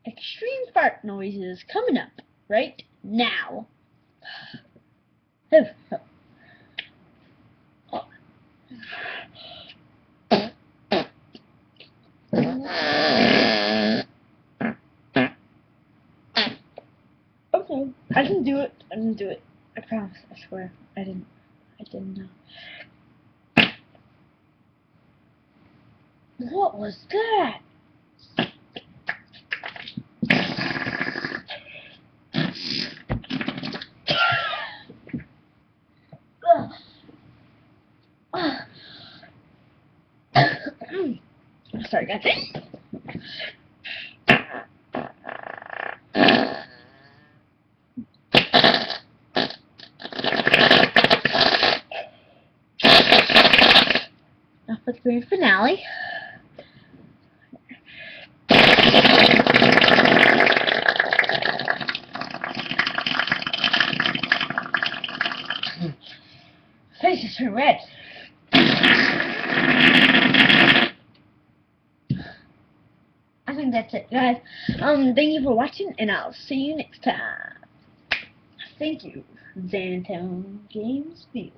extreme fart noises coming up right now. Okay, I didn't do it. I didn't do it. I promise. I swear. I didn't. I didn't. What was that? Sorry, guys. Now for the grand finale. Face is turning red. I think that's it, guys. Thank you for watching, and I'll see you next time. Thank you, Xanatone Games viewers.